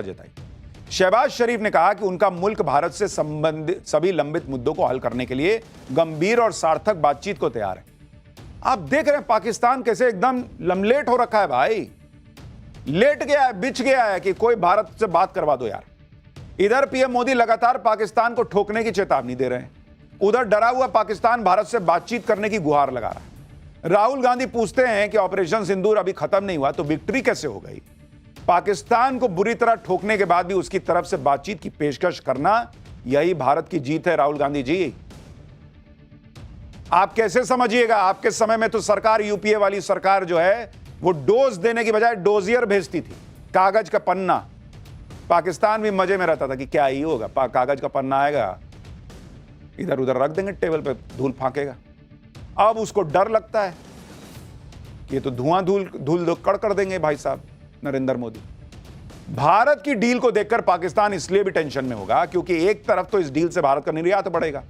जताई। शहबाज शरीफ ने कहा कि उनका मुल्क भारत से संबंधित सभी लंबित मुद्दों को हल करने के लिए गंभीर और सार्थक बातचीत को तैयार है। आप देख रहे हैं पाकिस्तान कैसे एकदम लमलेट हो रखा है भाई, लेट गया है, बिछ गया है कि कोई भारत से बात करवा दो यार। इधर पीएम मोदी लगातार पाकिस्तान को ठोकने की चेतावनी दे रहे हैं, उधर डरा हुआ पाकिस्तान भारत से बातचीत करने की गुहार लगा रहा है। राहुल गांधी पूछते हैं कि ऑपरेशन सिंदूर अभी खत्म नहीं हुआ तो विक्ट्री कैसे हो गई। पाकिस्तान को बुरी तरह ठोकने के बाद भी उसकी तरफ से बातचीत की पेशकश करना, यही भारत की जीत है राहुल गांधी जी। आप कैसे समझिएगा, आपके समय में तो सरकार, यूपीए वाली सरकार जो है, वो डोज देने की बजाय डोजियर भेजती थी, कागज का पन्ना। पाकिस्तान भी मजे में रहता था कि क्या ही होगा, कागज का पन्ना आएगा, इधर उधर रख देंगे टेबल पे, धूल फांकेगा। अब उसको डर लगता है, ये तो धुआं धूल कर देंगे भाई साहब नरेंद्र मोदी। भारत की डील को देखकर पाकिस्तान इसलिए भी टेंशन में होगा क्योंकि एक तरफ तो इस डील से भारत का निर्यात बढ़ेगा,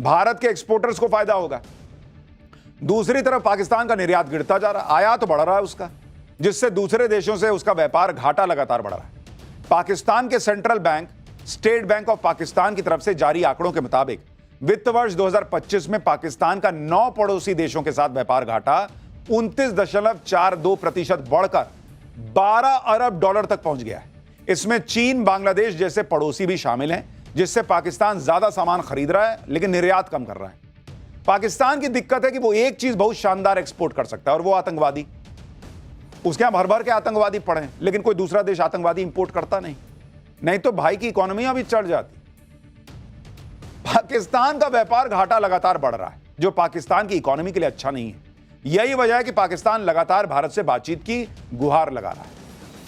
भारत के एक्सपोर्टर्स को फायदा होगा, दूसरी तरफ पाकिस्तान का निर्यात गिरता जा रहा है, आयात बढ़ रहा है उसका, जिससे दूसरे देशों से उसका व्यापार घाटा लगातार बढ़ रहा है। पाकिस्तान के central bank state bank of Pakistan की तरफ से जारी आंकड़ों के मुताबिक वित्त वर्ष 2025 में पाकिस्तान का 9 पड़ोसी देशों के साथ व्यापार घाटा 29.42% बढ़कर 12 अरब डॉलर तक पहुंच गया है। इसमें चीन, बांग्लादेश जैसे पड़ोसी भी शामिल हैं, जिससे पाकिस्तान ज्यादा सामान खरीद रहा है लेकिन निर्यात कम कर रहा है। पाकिस्तान की दिक्कत है कि वो एक चीज बहुत शानदार एक्सपोर्ट कर सकता है और वो आतंकवादी। उसके यहां भर भर के आतंकवादी पड़े, लेकिन कोई दूसरा देश आतंकवादी इंपोर्ट करता नहीं तो भाई की इकोनॉमी अभी चढ़ जाती। पाकिस्तान का व्यापार घाटा लगातार बढ़ रहा है, जो पाकिस्तान की इकोनॉमी के लिए अच्छा नहीं है। यही वजह है कि पाकिस्तान लगातार भारत से बातचीत की गुहार लगा रहा है।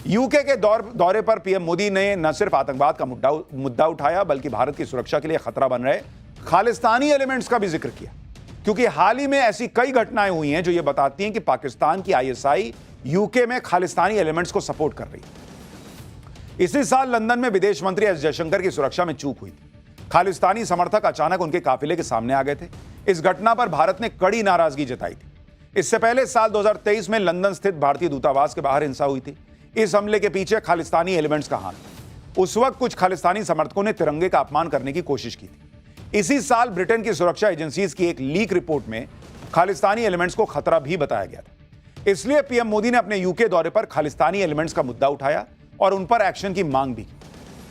यूके के दौरे पर पीएम मोदी ने न सिर्फ आतंकवाद का मुद्दा उठाया, बल्कि भारत की सुरक्षा के लिए खतरा बन रहे खालिस्तानी एलिमेंट्स का भी जिक्र किया, क्योंकि हाल ही में ऐसी कई घटनाएं हुई हैं जो ये बताती हैं कि पाकिस्तान की आईएसआई यूके में खालिस्तानी एलिमेंट्स को सपोर्ट कर रही है। इसी साल लंदन में विदेश मंत्री एस जयशंकर की सुरक्षा में चूक हुई थी। खालिस्तानी समर्थक अचानक उनके काफिले के सामने आ गए थे। इस घटना पर भारत ने कड़ी नाराजगी जताई थी। इससे पहले साल 2023 में लंदन स्थित भारतीय दूतावास के बाहर हिंसा हुई थी। इस हमले के पीछे खालिस्तानी एलिमेंट्स का हाथ था। उस वक्त कुछ खालिस्तानी समर्थकों ने तिरंगे का अपमान करने की कोशिश की थी। इसी साल ब्रिटेन की सुरक्षा एजेंसीज की एक लीक रिपोर्ट में खालिस्तानी एलिमेंट्स को खतरा भी बताया गया था। इसलिए पीएम मोदी ने अपने यूके दौरे पर खालिस्तानी एलिमेंट्स का मुद्दा उठाया और उन पर एक्शन की मांग भी की।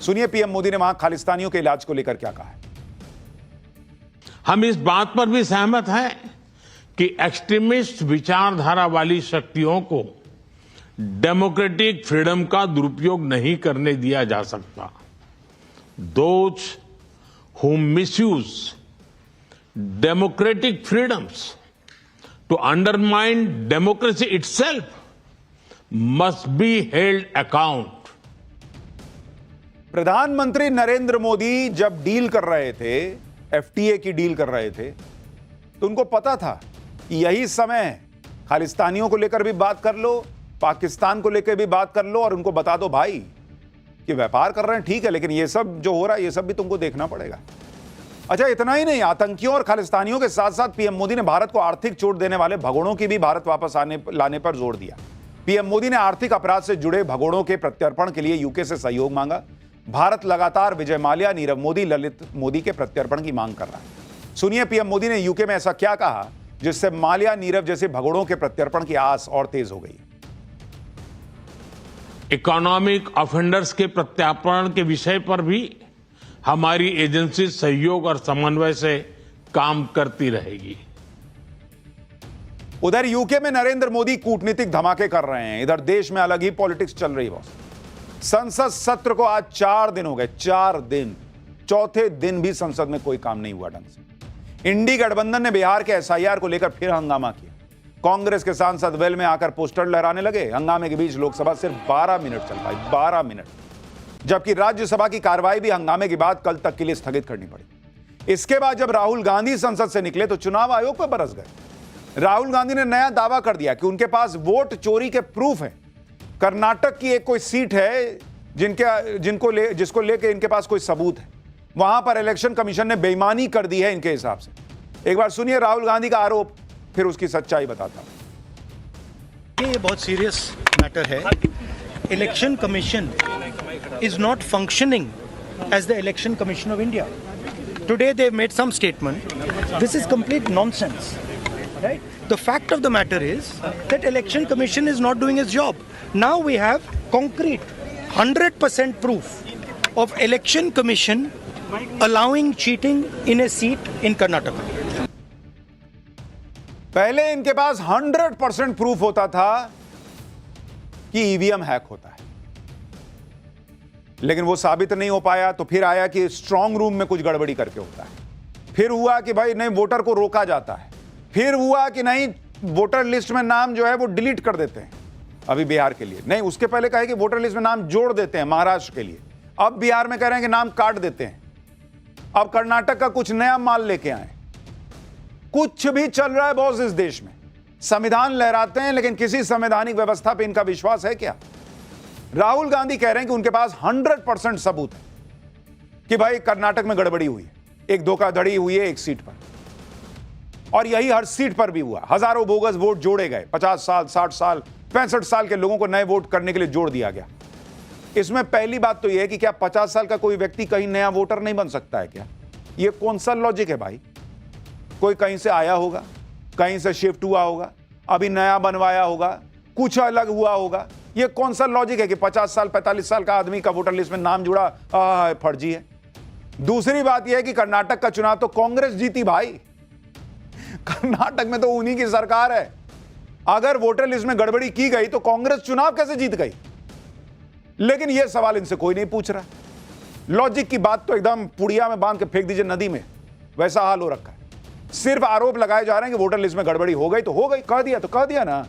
सुनिए पीएम मोदी ने वहां खालिस्तानियों के इलाज को लेकर क्या कहा है। हम इस बात पर भी सहमत हैं कि एक्सट्रीमिस्ट विचारधारा वाली शक्तियों को डेमोक्रेटिक फ्रीडम का दुरुपयोग नहीं करने दिया जा सकता। Those who misuse democratic freedoms to undermine democracy itself must be held account. प्रधानमंत्री नरेंद्र मोदी जब डील कर रहे थे, एफटीए की डील कर रहे थे, तो उनको पता था कि यही समय है, खालिस्तानियों को लेकर भी बात कर लो, पाकिस्तान को लेकर भी बात कर लो और उनको बता दो भाई कि व्यापार कर रहे हैं ठीक है, लेकिन ये सब जो हो रहा है ये सब भी तुमको देखना पड़ेगा। अच्छा, इतना ही नहीं, आतंकियों और खालिस्तानियों के साथ साथ पीएम मोदी ने भारत को आर्थिक चोट देने वाले भगोड़ों की भी भारत वापस लाने पर जोर दिया। पीएम मोदी ने आर्थिक अपराध से जुड़े भगोड़ों के प्रत्यर्पण के लिए यूके से सहयोग मांगा। भारत लगातार विजय माल्या, नीरव मोदी, ललित मोदी के प्रत्यर्पण की मांग कर रहा है। सुनिए पीएम मोदी ने यूके में ऐसा क्या कहा जिससे माल्या, नीरव जैसे भगोड़ों के प्रत्यर्पण की आस और तेज हो गई। इकोनॉमिक ऑफेंडर्स के प्रत्यार्पण के विषय पर भी हमारी एजेंसी सहयोग और समन्वय से काम करती रहेगी। उधर यूके में नरेंद्र मोदी कूटनीतिक धमाके कर रहे हैं, इधर देश में अलग ही पॉलिटिक्स चल रही है। संसद सत्र को आज 4 दिन हो गए, 4 दिन, चौथे दिन भी संसद में कोई काम नहीं हुआ ढंग से। इंडी गठबंधन ने बिहार के एसआईआर को लेकर फिर हंगामा किया। कांग्रेस के सांसद वेल में आकर पोस्टर लहराने लगे। हंगामे के बीच लोकसभा सिर्फ 12 मिनट चल पाई, 12 मिनट, जबकि राज्यसभा की कार्रवाई भी हंगामे के बाद कल तक के लिए स्थगित करनी पड़ी। इसके बाद जब राहुल गांधी संसद से निकले तो चुनाव आयोग पर बरस गए। राहुल गांधी ने नया दावा कर दिया कि उनके पास वोट चोरी के प्रूफ हैं। कर्नाटक की एक कोई सीट है जिसको लेकर इनके पास कोई सबूत है। वहां पर इलेक्शन कमीशन ने बेईमानी कर दी है इनके हिसाब से। एक बार सुनिए राहुल गांधी का आरोप, फिर उसकी सच्चाई बताता हूं। ये बहुत सीरियस मैटर है। Election commission is not functioning as the Election Commission of India. Today they've made some statement. This is complete nonsense. Right? The fact of the matter is that Election Commission is not doing its job. Now we have concrete 100% proof of Election Commission allowing cheating in a seat in Karnataka. पहले इनके पास 100% proof होता था कि EVM hack होता है, लेकिन वो साबित नहीं हो पाया। तो फिर आया कि स्ट्रांग रूम में कुछ गड़बड़ी करके होता है। फिर हुआ कि भाई नहीं, वोटर को रोका जाता है। फिर हुआ कि नहीं, वोटर लिस्ट में नाम जो है वो डिलीट कर देते हैं। अभी बिहार के लिए नहीं, उसके पहले कहे कि वोटर लिस्ट में नाम जोड़ देते हैं महाराष्ट्र के लिए। अब बिहार में कह रहे हैं कि नाम काट देते हैं। अब कर्नाटक का कुछ नया माल लेके आए। कुछ भी चल रहा है बॉस इस देश में। संविधान लहराते हैं, लेकिन किसी संवैधानिक व्यवस्था पे इनका विश्वास है क्या? राहुल गांधी कह रहे हैं कि उनके पास 100% सबूत है कि भाई कर्नाटक में गड़बड़ी हुई है, एक धोखाधड़ी हुई है एक सीट पर, और यही हर सीट पर भी हुआ। हजारों बोगस वोट जोड़े गए। 50 साल, 60 साल, 65 साल के लोगों को नए वोट करने के लिए जोड़ दिया गया। इसमें पहली बात तो यह है कि क्या 50 साल का कोई व्यक्ति कहीं नया वोटर नहीं बन सकता है क्या? यह कौन सा लॉजिक है भाई? कोई कहीं से आया होगा, कहीं से शिफ्ट हुआ होगा, अभी नया बनवाया होगा, कुछ अलग हुआ होगा। यह कौन सा लॉजिक है कि 50 साल 45 साल का आदमी का वोटर लिस्ट में नाम जुड़ा? फर्जी है। दूसरी बात यह है कि कर्नाटक का चुनाव तो कांग्रेस जीती भाई। कर्नाटक में तो उन्हीं की सरकार है। अगर वोटर लिस्ट में गड़बड़ी की गई तो कांग्रेस चुनाव कैसे जीत गई? लेकिन यह सवाल इनसे कोई नहीं पूछ रहा। लॉजिक की बात तो एकदम पुड़िया में बांध के फेंक दीजिए नदी में, वैसा हाल हो रखा है। सिर्फ आरोप लगाए जा रहे हैं कि वोटर लिस्ट में गड़बड़ी हो गई तो हो गई, कह दिया तो कह दिया ना।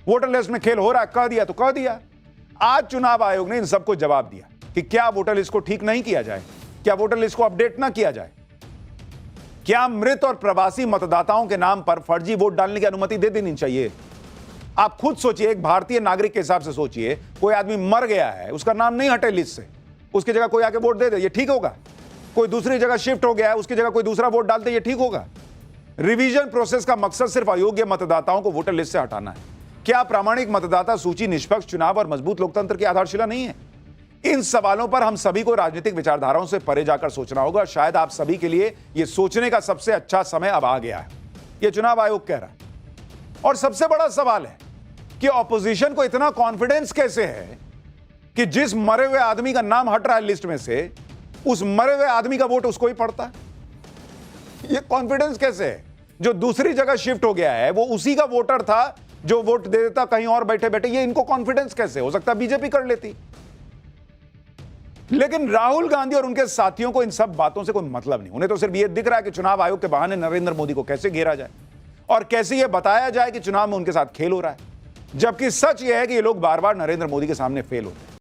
वोटर लिस्ट में खेल हो रहा है, कह दिया तो कह दिया। आज चुनाव आयोग ने इन सबको जवाब दिया कि क्या वोटर लिस्ट को ठीक नहीं किया जाए, क्या वोटर लिस्ट को अपडेट ना किया जाए, क्या मृत और प्रवासी मतदाताओं के नाम पर फर्जी वोट डालने की अनुमति दे देनी चाहिए। आप खुद सोचिए, एक भारतीय नागरिक के हिसाब से सोचिए, कोई आदमी मर गया है, उसका नाम नहीं हटे लिस्ट से, उसकी जगह कोई आके वोट दे दे, ये ठीक होगा? कोई दूसरी जगह शिफ्ट हो गया है, उसकी जगह कोई दूसरा वोट डालते, ये ठीक होगा? रिवीजन प्रोसेस का मकसद सिर्फ अयोग्य मतदाताओं को वोटर लिस्ट से हटाना है। क्या प्रामाणिक मतदाता सूची निष्पक्ष चुनाव और मजबूत लोकतंत्र की आधारशिला नहीं है? इन सवालों पर हम सभी को राजनीतिक विचारधाराओं से परे जाकर सोचना होगा। शायद आप सभी के लिए यह सोचने का सबसे अच्छा समय अब आ गया है, यह चुनाव आयोग कह रहा है। और सबसे बड़ा सवाल है कि ऑपोजिशन को इतना कॉन्फिडेंस कैसे है कि जिस मरे हुए आदमी का नाम हट रहा है लिस्ट में से, उस मरे हुए आदमी का वोट उसको ही पड़ता है? यह कॉन्फिडेंस कैसे है? जो दूसरी जगह शिफ्ट हो गया है वो उसी का वोटर था जो वोट दे देता कहीं और बैठे बैठे। ये इनको कॉन्फिडेंस कैसे? हो सकता है बीजेपी कर लेती। लेकिन राहुल गांधी और उनके साथियों को इन सब बातों से कोई मतलब नहीं। उन्हें तो सिर्फ यह दिख रहा है कि चुनाव आयोग के बहाने नरेंद्र मोदी को कैसे घेरा जाए और कैसे यह बताया जाए कि चुनाव में उनके साथ खेल हो रहा है, जबकि सच यह है कि ये लोग बार बार नरेंद्र मोदी के सामने फेल होते हैं।